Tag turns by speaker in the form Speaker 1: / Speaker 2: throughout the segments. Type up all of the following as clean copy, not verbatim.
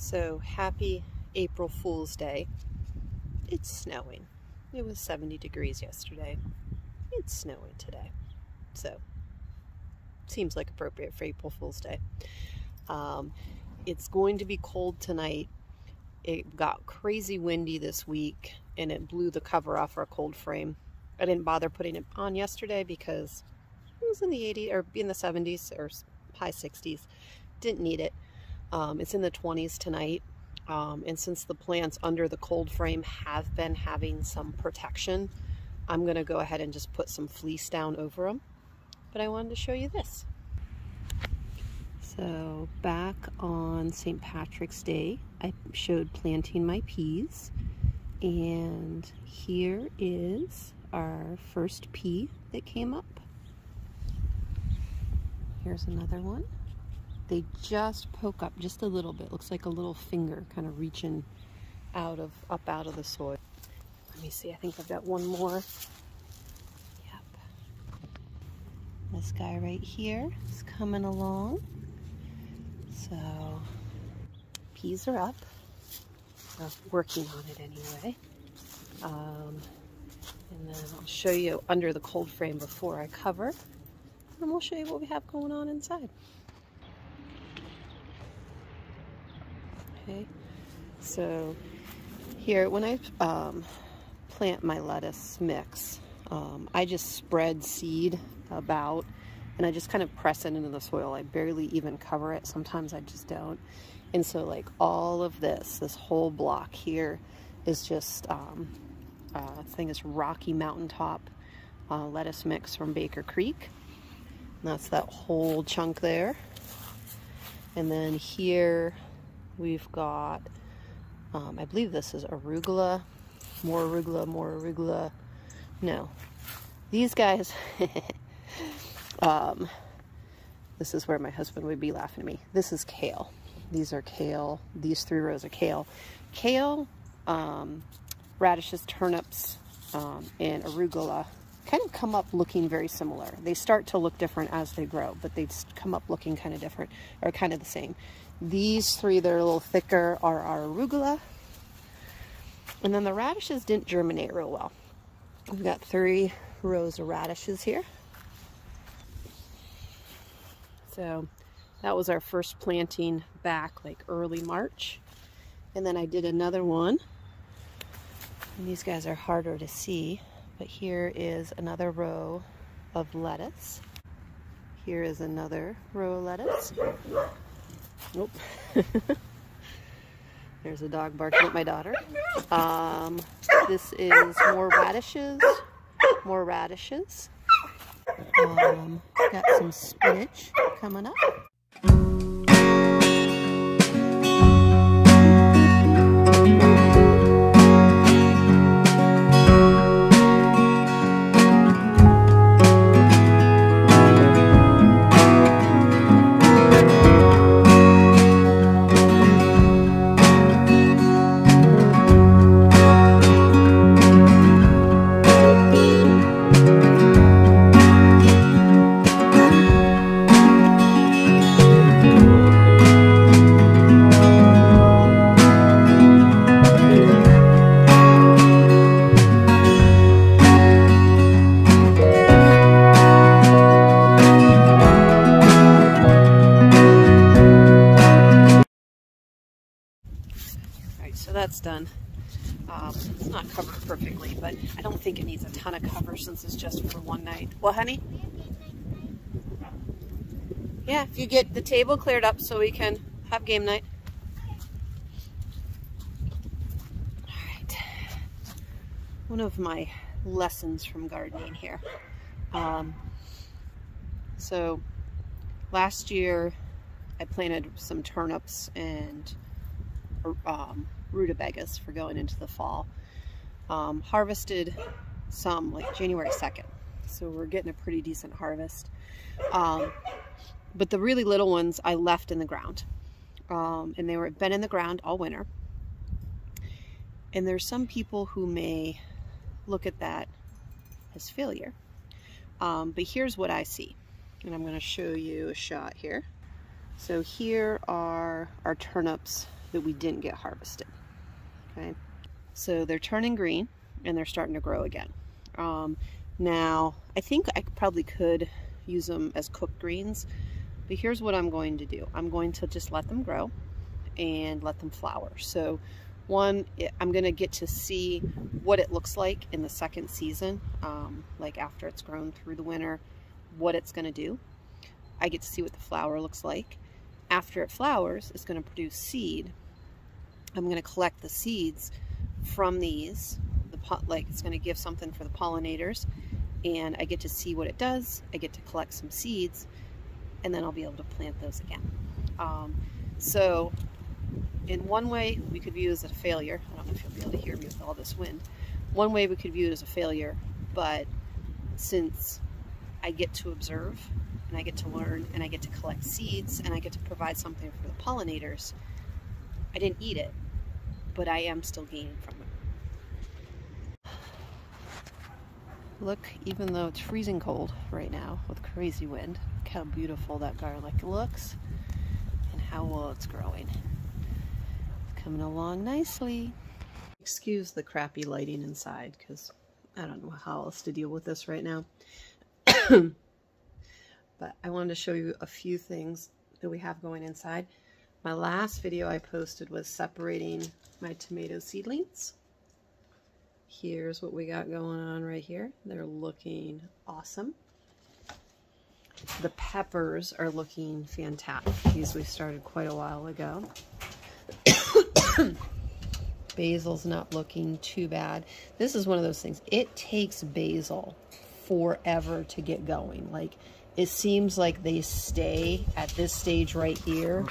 Speaker 1: So happy April Fool's Day. It's snowing. It was 70 degrees yesterday. It's snowing today. So seems like appropriate for April Fool's Day. It's going to be cold tonight. It got crazy windy this week and it blew the cover off our cold frame. I didn't bother putting it on yesterday because it was in the 80s or in the 70s or high 60s. Didn't need it. It's in the 20s tonight. And since the plants under the cold frame have been having some protection, I'm going to go ahead and just put some fleece down over them. But I wanted to show you this. So back on St. Patrick's Day, I showed planting my peas. And here is our first pea that came up. Here's another one. They just poke up just a little bit. Looks like a little finger kind of reaching up out of the soil. Let me see, I think I've got one more. Yep. This guy right here is coming along. So peas are up. We're working on it anyway. And then I'll show you under the cold frame before I cover. And we'll show you what we have going on inside. Okay, so here when I plant my lettuce mix, I just spread seed about and I just kind of press it into the soil. I barely even cover it. Sometimes I just don't. And so like all of this whole block here is just I think it's Rocky Mountaintop lettuce mix from Baker Creek. And that's that whole chunk there. And then here we've got, I believe this is arugula, more arugula, more arugula. No, these guys, this is where my husband would be laughing at me. This is kale. These are kale. These 3 rows are kale. Kale, radishes, turnips, and arugula kind of come up looking very similar. They start to look different as they grow, but they come up looking kind of different, or kind of the same. These 3 that are a little thicker are our arugula. And then the radishes didn't germinate real well. We've got 3 rows of radishes here. So that was our first planting back like early March. And then I did another one. And these guys are harder to see, but here is another row of lettuce. Here is another row of lettuce. Nope. There's a dog barking at my daughter. This is more radishes. More radishes. Got some spinach coming up. So that's done. It's not covered perfectly, but I don't think it needs a ton of cover since it's just for one night. Well, honey? Yeah, if you get the table cleared up so we can have game night. All right. One of my lessons from gardening here. So last year I planted some turnips and rutabagas for going into the fall. Harvested some like January 2nd. So we're getting a pretty decent harvest. But the really little ones I left in the ground. And they were been in the ground all winter. And there's some people who may look at that as failure. But here's what I see. And I'm going to show you a shot here. So here are our turnips that we didn't get harvested. Okay, so they're turning green and they're starting to grow again. Now, I think I probably could use them as cooked greens, but here's what I'm going to do. I'm going to just let them grow and let them flower. So one, I'm going to get to see what it looks like in the second season, like after it's grown through the winter, what it's going to do. I get to see what the flower looks like. After it flowers, it's going to produce seed. I'm going to collect the seeds from these, like it's going to give something for the pollinators, and I get to see what it does. I get to collect some seeds, and then I'll be able to plant those again. So in one way, we could view it as a failure. I don't know if you'll be able to hear me with all this wind. One way we could view it as a failure, but since I get to observe, and I get to learn, and I get to collect seeds, and I get to provide something for the pollinators, I didn't eat it, but I am still gaining from it. Look, even though it's freezing cold right now with crazy wind, look how beautiful that garlic looks and how well it's growing. It's coming along nicely. Excuse the crappy lighting inside because I don't know how else to deal with this right now. But I wanted to show you a few things that we have going inside. My last video I posted was separating my tomato seedlings. Here's what we got going on right here. They're looking awesome. The peppers are looking fantastic. These we started quite a while ago. Basil's not looking too bad. This is one of those things. It takes basil forever to get going. Like, it seems like they stay at this stage right here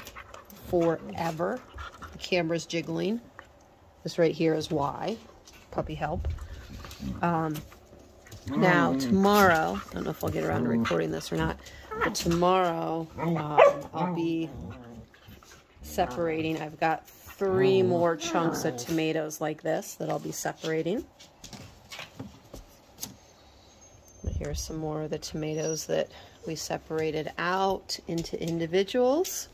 Speaker 1: forever. The camera's jiggling. This right here is why. Puppy help. Now tomorrow, I don't know if I'll get around to recording this or not, but tomorrow I'll be separating. I've got 3 more chunks of tomatoes like this that I'll be separating. Here's some more of the tomatoes that we separated out into individuals.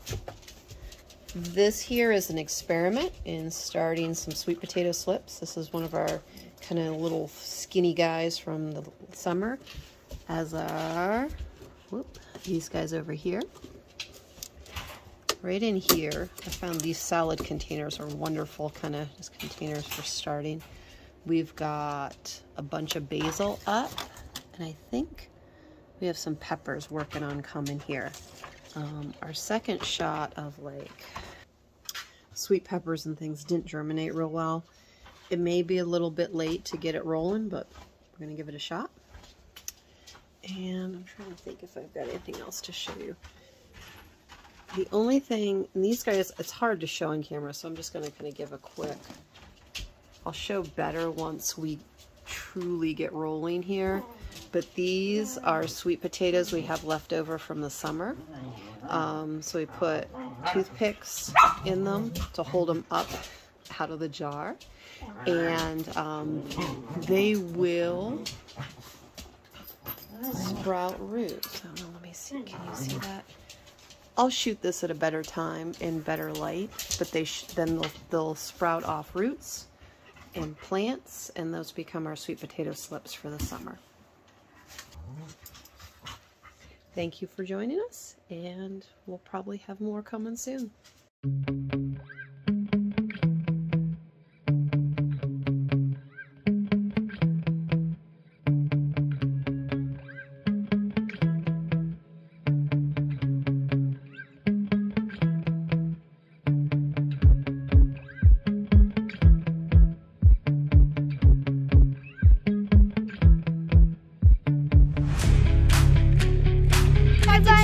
Speaker 1: This here is an experiment in starting some sweet potato slips. This is one of our kind of little skinny guys from the summer, as are these guys over here. Right in here, I found these salad containers are wonderful kind of just containers for starting. We've got a bunch of basil up, and I think we have some peppers working on coming here. Our second shot of like sweet peppers and things didn't germinate real well. It may be a little bit late to get it rolling, but we're gonna give it a shot. And I'm trying to think if I've got anything else to show you. The only thing, and these guys, it's hard to show on camera, so I'm just gonna kind of give a quick, I'll show better once we truly get rolling here. But these are sweet potatoes we have left over from the summer. So we put toothpicks in them to hold them up out of the jar. And they will sprout roots. I don't know, let me see, can you see that? I'll shoot this at a better time in better light, but then they'll sprout off roots and plants, and those become our sweet potato slips for the summer. Thank you for joining us, and we'll probably have more coming soon.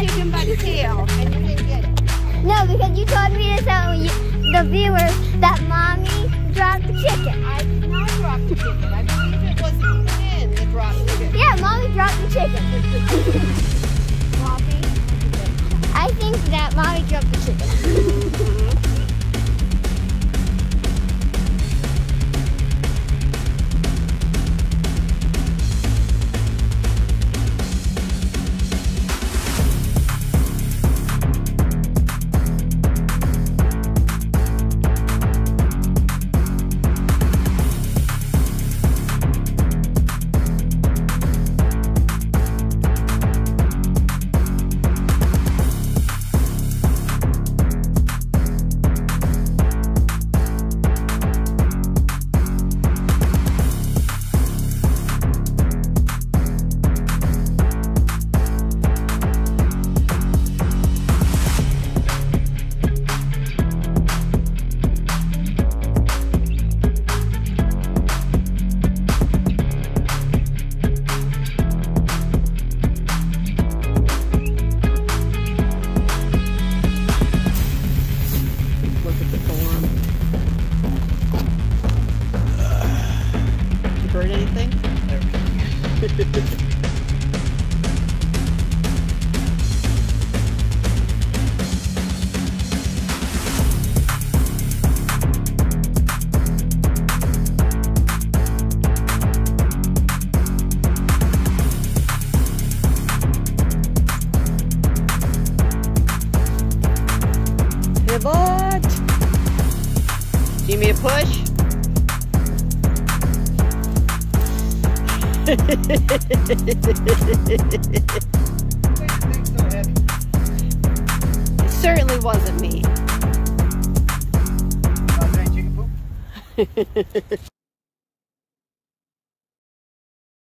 Speaker 2: Chicken by the tail, and you didn't get it. No, because you told me to tell the viewers that Mommy dropped the chicken.
Speaker 1: I did not drop the chicken. I believe it was Lynn that dropped the chicken.
Speaker 2: Yeah, Mommy dropped the chicken. Mommy? I think that Mommy dropped the chicken.
Speaker 1: push. It certainly wasn't me.